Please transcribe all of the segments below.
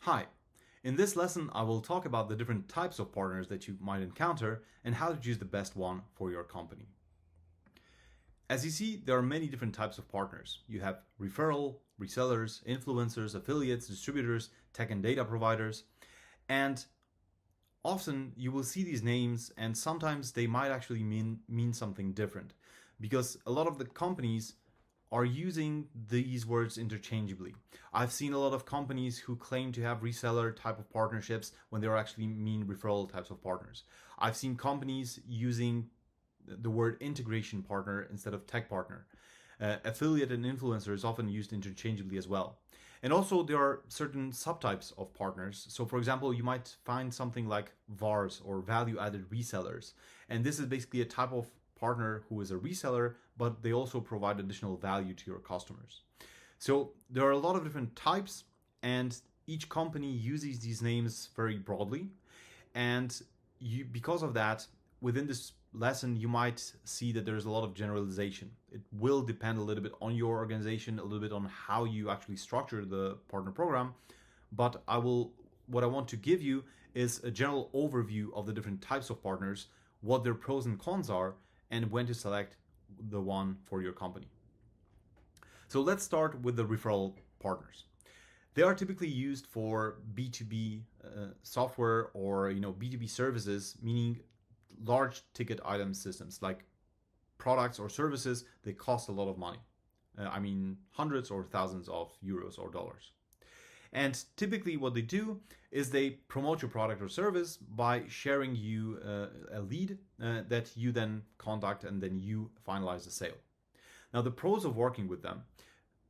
Hi, in this lesson I will talk about the different types of partners that you might encounter and how to choose the best one for your company. As you see, there are many different types of partners. You have referral, resellers, influencers, affiliates, distributors, tech and data providers, and often you will see these names and sometimes they might actually mean something different because a lot of the companies are using these words interchangeably. I've seen a lot of companies who claim to have reseller type of partnerships when they are actually mean referral types of partners. I've seen companies using the word integration partner instead of tech partner. Affiliate and influencer is often used interchangeably as well. And also there are certain subtypes of partners. So for example, you might find something like VARs or value added resellers. And this is basically a type of partner who is a reseller, but they also provide additional value to your customers. So there are a lot of different types and each company uses these names very broadly. And because of that, within this lesson, you might see that there's a lot of generalization. It will depend a little bit on your organization, a little bit on how you actually structure the partner program. But what I want to give you is a general overview of the different types of partners, what their pros and cons are, and when to select the one for your company. So let's start with the referral partners. They are typically used for B2B software or B2B services, meaning large ticket item systems like products or services. They cost a lot of money. Hundreds or thousands of euros or dollars. And typically what they do is they promote your product or service by sharing you a lead that you then contact and then you finalize the sale. Now the pros of working with them.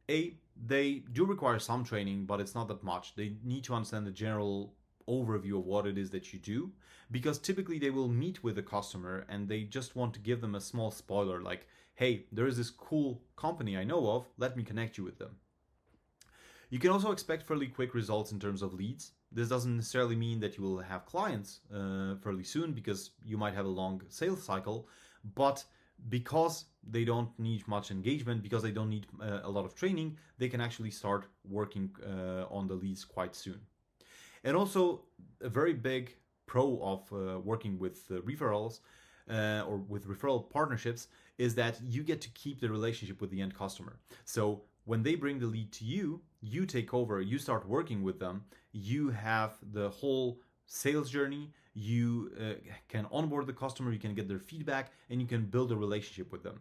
They do require some training, but it's not that much. They need to understand the general overview of what it is that you do, because typically they will meet with the customer and they just want to give them a small spoiler like, hey, there is this cool company I know of, let me connect you with them. You can also expect fairly quick results in terms of leads. This doesn't necessarily mean that you will have clients fairly soon because you might have a long sales cycle, but because they don't need much engagement, because they don't need a lot of training, they can actually start working on the leads quite soon. And also a very big pro of working with referrals or with referral partnerships is that you get to keep the relationship with the end customer. So when they bring the lead to you, you take over, you start working with them, you have the whole sales journey, you can onboard the customer, you can get their feedback, and you can build a relationship with them.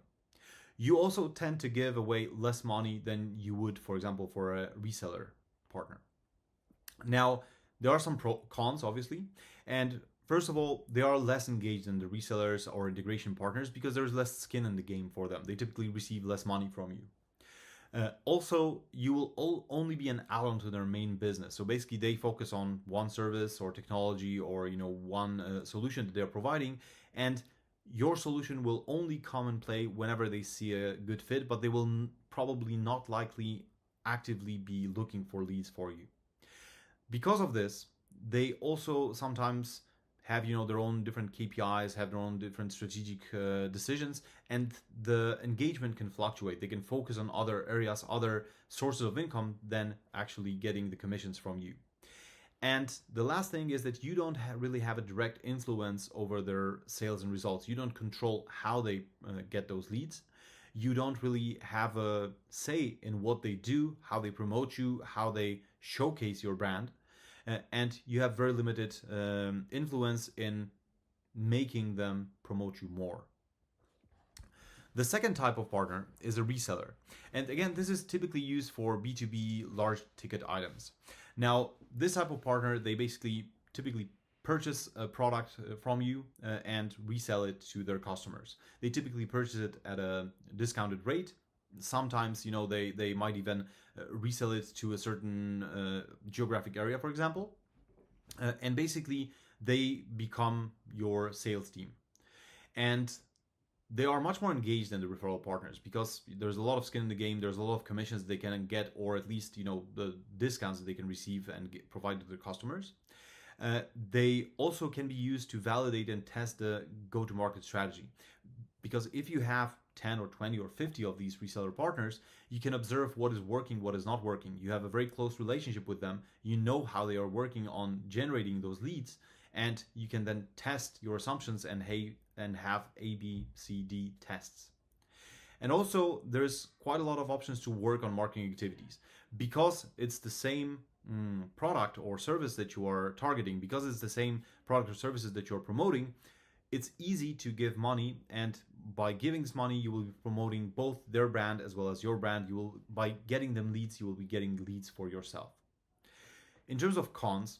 You also tend to give away less money than you would, for example, for a reseller partner. Now, there are some cons, obviously, and first of all, they are less engaged than the resellers or integration partners because there's less skin in the game for them. They typically receive less money from you. Also, you will only be an add-on to their main business. So basically, they focus on one service or technology or one solution that they're providing, and your solution will only come and play whenever they see a good fit, but they will probably not likely actively be looking for leads for you. Because of this, they also sometimes have their own different KPIs, have their own different strategic decisions, and the engagement can fluctuate. They can focus on other areas, other sources of income than actually getting the commissions from you. And the last thing is that you don't really have a direct influence over their sales and results. You don't control how they get those leads. You don't really have a say in what they do, how they promote you, how they showcase your brand. And you have very limited influence in making them promote you more. The second type of partner is a reseller. And again, this is typically used for B2B large ticket items. Now, this type of partner, they basically typically purchase a product from you and resell it to their customers. They typically purchase it at a discounted rate. Sometimes, they might even resell it to a certain geographic area, for example. And basically, they become your sales team. And they are much more engaged than the referral partners because there's a lot of skin in the game. There's a lot of commissions they can get, or at least the discounts that they can receive and provide to their customers. They also can be used to validate and test the go-to-market strategy. because if you have 10 or 20 or 50 of these reseller partners, you can observe what is working, what is not working. You have a very close relationship with them. You know how they are working on generating those leads, and you can then test your assumptions and have A, B, C, D tests. And also, there's quite a lot of options to work on marketing activities because it's the same product or service that you are targeting, because it's the same product or services that you're promoting. It's easy to give money, and by giving this money, you will be promoting both their brand as well as your brand. You will, by getting them leads, you will be getting leads for yourself. In terms of cons,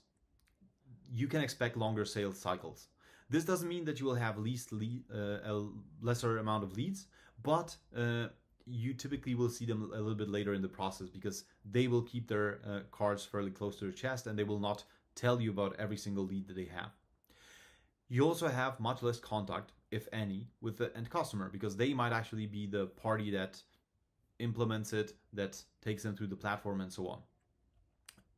you can expect longer sales cycles. This doesn't mean that you will have a lesser amount of leads, but you typically will see them a little bit later in the process because they will keep their cards fairly close to their chest and they will not tell you about every single lead that they have. You also have much less contact, if any, with the end customer because they might actually be the party that implements it, that takes them through the platform and so on.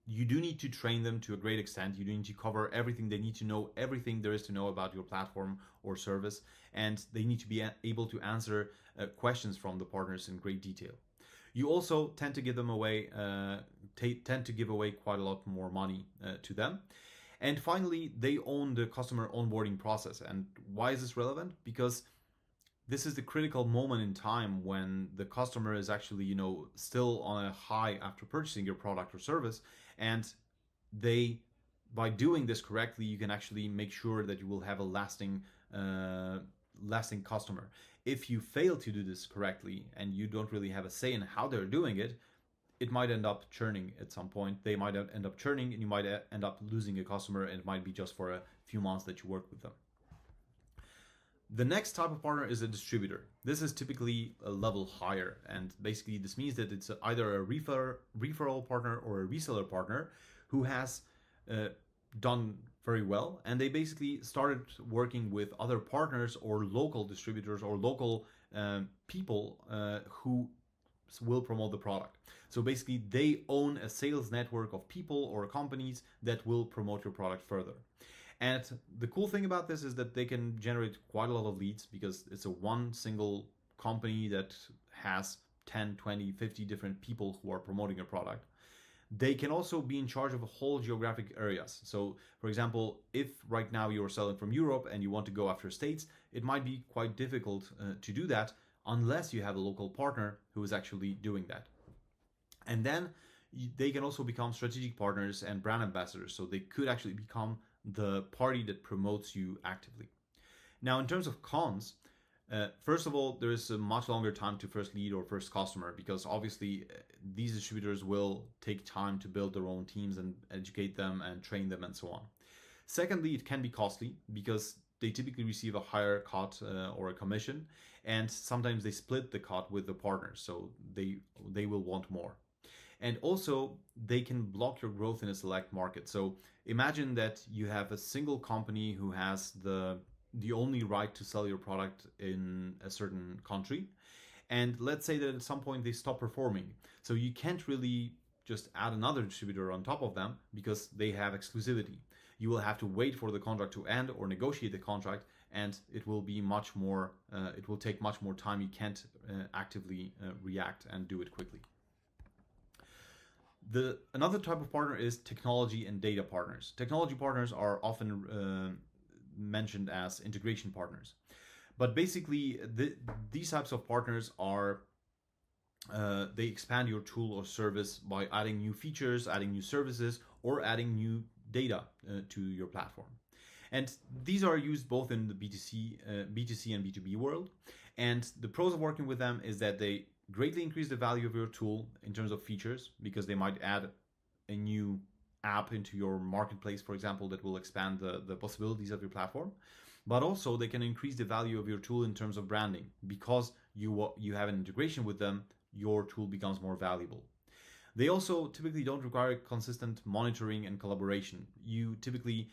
You do need to train them to a great extent. You do need to cover everything. They need to know everything there is to know about your platform or service, and they need to be able to answer questions from the partners in great detail. You also tend to give them away, tend to give away quite a lot more money to them. And finally, they own the customer onboarding process. And why is this relevant? Because this is the critical moment in time when the customer is actually, still on a high after purchasing your product or service. And by doing this correctly, you can actually make sure that you will have a lasting customer. If you fail to do this correctly and you don't really have a say in how they're doing it, it might end up churning at some point. They might end up churning and you might end up losing a customer, and it might be just for a few months that you work with them. The next type of partner is a distributor. This is typically a level higher, and basically this means that it's either a referral partner or a reseller partner who has done very well, and they basically started working with other partners or local distributors or local people who will promote the product. So basically they own a sales network of people or companies that will promote your product further. And the cool thing about this is that they can generate quite a lot of leads because it's a one single company that has 10, 20, 50 different people who are promoting a product. They can also be in charge of a whole geographic areas. So for example, if right now you're selling from Europe and you want to go after States, it might be quite difficult to do that unless you have a local partner who is actually doing that. And then they can also become strategic partners and brand ambassadors. So they could actually become the party that promotes you actively. Now, in terms of cons, first of all, there is a much longer time to first lead or first customer because obviously these distributors will take time to build their own teams and educate them and train them and so on. Secondly, it can be costly because they typically receive a higher cut or a commission, and sometimes they split the cut with the partners, so they will want more. And also, they can block your growth in a select market. So imagine that you have a single company who has the only right to sell your product in a certain country. And let's say that at some point they stop performing. So you can't really just add another distributor on top of them because they have exclusivity. You will have to wait for the contract to end or negotiate the contract, and it will be much more, it will take much more time. You can't actively react and do it quickly. Another type of partner is technology and data partners. Technology partners are often mentioned as integration partners. But basically, these types of partners are, they expand your tool or service by adding new features, adding new services, or adding new data to your platform. And these are used both in the B2C and B2B world. And the pros of working with them is that they greatly increase the value of your tool in terms of features because they might add a new app into your marketplace, for example, that will expand the possibilities of your platform. But also they can increase the value of your tool in terms of branding because you have an integration with them, your tool becomes more valuable. They also typically don't require consistent monitoring and collaboration. You typically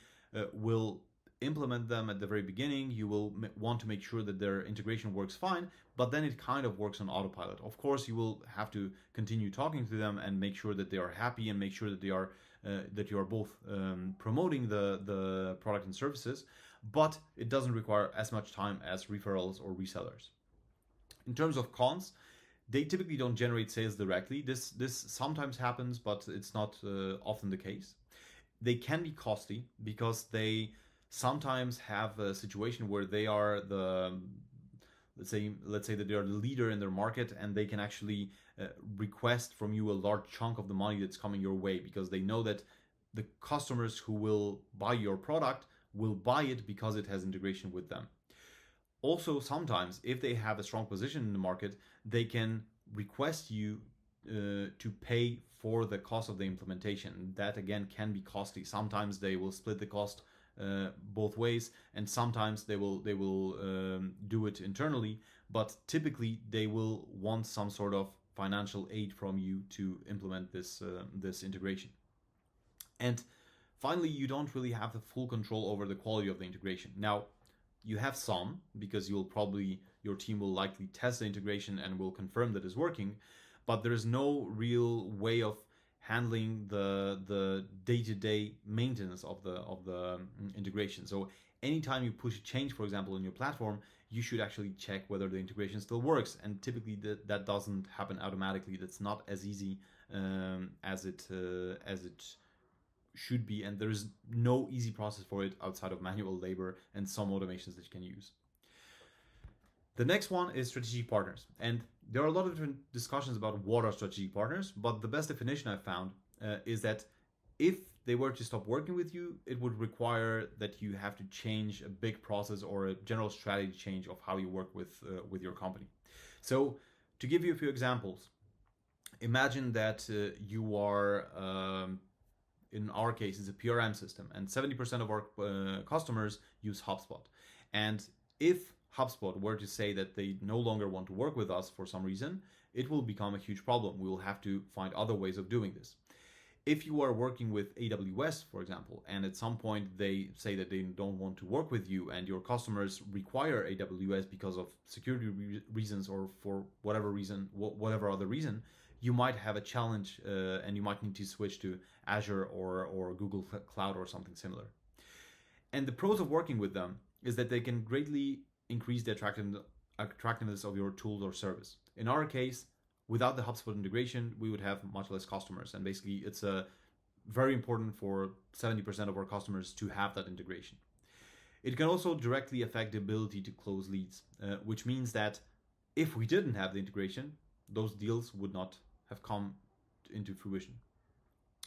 will implement them at the very beginning. You will want to make sure that their integration works fine, but then it kind of works on autopilot. Of course, you will have to continue talking to them and make sure that they are happy and make sure that they are that you are both promoting the product and services, but it doesn't require as much time as referrals or resellers. In terms of cons, they typically don't generate sales directly. This sometimes happens, but it's not often the case. They can be costly because they sometimes have a situation where they are the let's say that they are the leader in their market, and they can actually request from you a large chunk of the money that's coming your way, because they know that the customers who will buy your product will buy it because it has integration with them. Also, sometimes if they have a strong position in the market, they can request you to pay for the cost of the implementation. That again can be costly. Sometimes they will split the cost both ways, and sometimes they will do it internally. But typically, they will want some sort of financial aid from you to implement this integration. And finally, you don't really have the full control over the quality of the integration. Now, you have some, because your team will likely test the integration and will confirm that it's working, but there is no real way of handling the day-to-day maintenance of the integration. So anytime you push a change, for example, in your platform, you should actually check whether the integration still works. And typically that doesn't happen automatically. That's not as easy as it should be, and there is no easy process for it outside of manual labor and some automations that you can use. The next one is strategic partners, and there are a lot of different discussions about what are strategic partners, but the best definition I found is that if they were to stop working with you, it would require that you have to change a big process or a general strategy change of how you work with your company. So to give you a few examples, imagine that you are in our case, it's a PRM system, and 70% of our customers use HubSpot. And if HubSpot were to say that they no longer want to work with us for some reason, it will become a huge problem. We will have to find other ways of doing this. If you are working with AWS, for example, and at some point they say that they don't want to work with you, and your customers require AWS because of security reasons or for whatever reason, whatever other reason, you might have a challenge and you might need to switch to Azure or Google Cloud or something similar. And the pros of working with them is that they can greatly increase the attractiveness of your tool or service. In our case, without the HubSpot integration, we would have much less customers. And basically, it's very important for 70% of our customers to have that integration. It can also directly affect the ability to close leads, which means that if we didn't have the integration, those deals would not have come into fruition.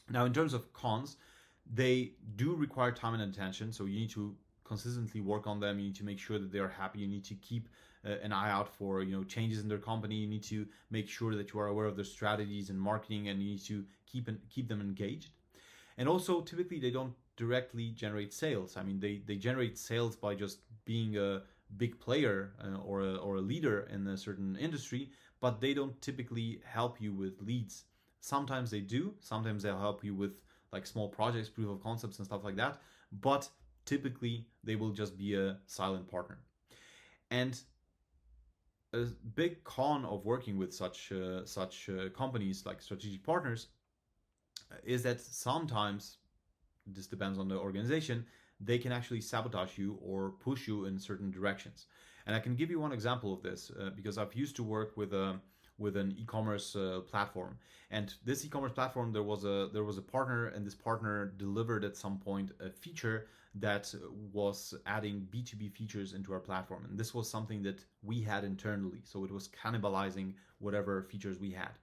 Now, in terms of cons, they do require time and attention, so you need to consistently work on them. You need to make sure that they're happy. You need to keep an eye out for changes in their company. You need to make sure that you are aware of their strategies and marketing, and you need to keep them engaged. And also, typically, they don't directly generate sales. I mean, they generate sales by just being a big player or a leader in a certain industry, but they don't typically help you with leads. Sometimes they do. Sometimes they'll help you with like small projects, proof of concepts and stuff like that. But typically they will just be a silent partner. And a big con of working with such companies like strategic partners is that sometimes, this depends on the organization, they can actually sabotage you or push you in certain directions. And I can give you one example of this because I've used to work with an e-commerce platform, and this e-commerce platform, there was a partner, and this partner delivered at some point a feature that was adding B2B features into our platform, and this was something that we had internally, so it was cannibalizing whatever features we had,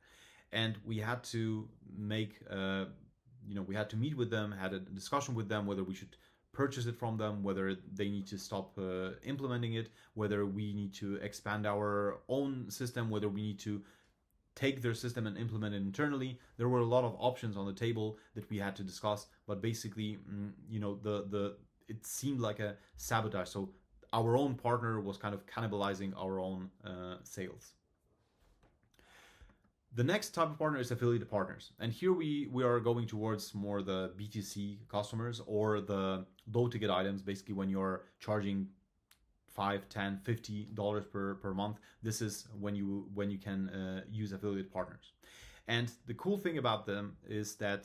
and we had to make we had to meet with them, had a discussion with them whether we should purchase it from them, whether they need to stop implementing it, whether we need to expand our own system, whether we need to take their system and implement it internally. There were a lot of options on the table that we had to discuss, but basically, it seemed like a sabotage. So our own partner was kind of cannibalizing our own sales. The next type of partner is affiliate partners. And here we are going towards more the B2C customers or the low ticket items, basically when you're charging $5, $10, $50 per month. This is when you can use affiliate partners. And the cool thing about them is that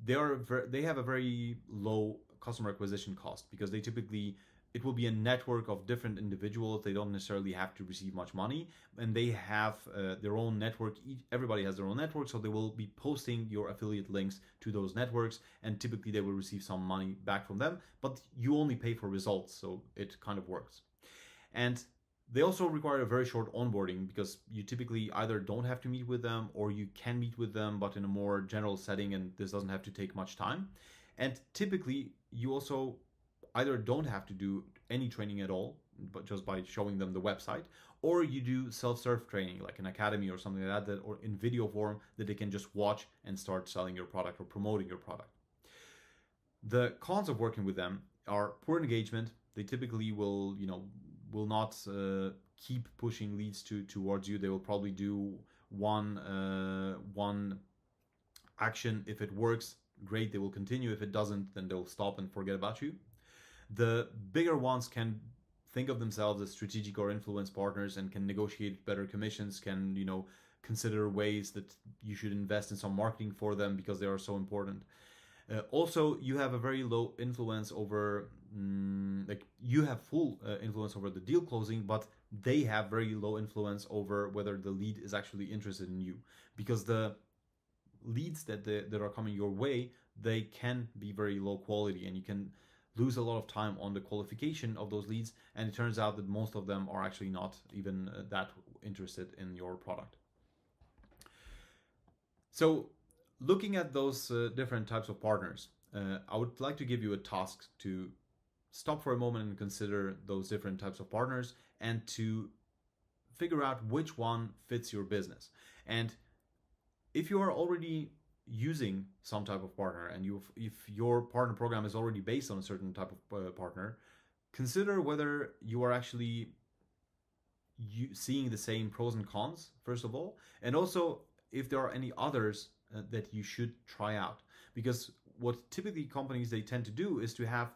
they have a very low customer acquisition cost because they typically, it will be a network of different individuals. They don't necessarily have to receive much money, and they have their own network. Everybody has their own network, so they will be posting your affiliate links to those networks, and typically they will receive some money back from them, but you only pay for results, so it kind of works. And they also require a very short onboarding because you typically either don't have to meet with them, or you can meet with them but in a more general setting, and this doesn't have to take much time. And typically you also either don't have to do any training at all, but just by showing them the website, or you do self-serve training like an academy or something like that, or in video form that they can just watch and start selling your product or promoting your product. The cons of working with them are poor engagement. They typically will not keep pushing leads towards you. They will probably do one action. If it works, great, they will continue. If it doesn't, then they'll stop and forget about you. The bigger ones can think of themselves as strategic or influence partners and can negotiate better commissions, can consider ways that you should invest in some marketing for them because they are so important. Also, you have a very low influence over, you have full influence over the deal closing, but they have very low influence over whether the lead is actually interested in you, because the leads that are coming your way, they can be very low quality, and you can lose a lot of time on the qualification of those leads, and it turns out that most of them are actually not even that interested in your product. So looking at those different types of partners, I would like to give you a task to stop for a moment and consider those different types of partners and to figure out which one fits your business. And if you are already using some type of partner, and if your partner program is already based on a certain type of partner, consider whether you are actually seeing the same pros and cons, first of all, and also if there are any others that you should try out. Because what typically companies, they tend to do is to have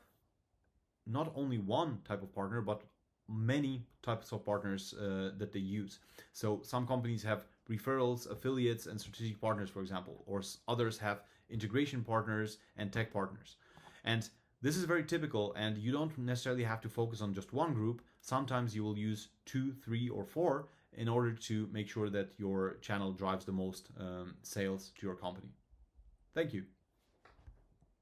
not only one type of partner, but many types of partners that they use. So some companies have referrals, affiliates, and strategic partners, for example, or others have integration partners and tech partners. And this is very typical, and you don't necessarily have to focus on just one group. Sometimes you will use 2, 3, or 4 in order to make sure that your channel drives the most sales to your company. Thank you.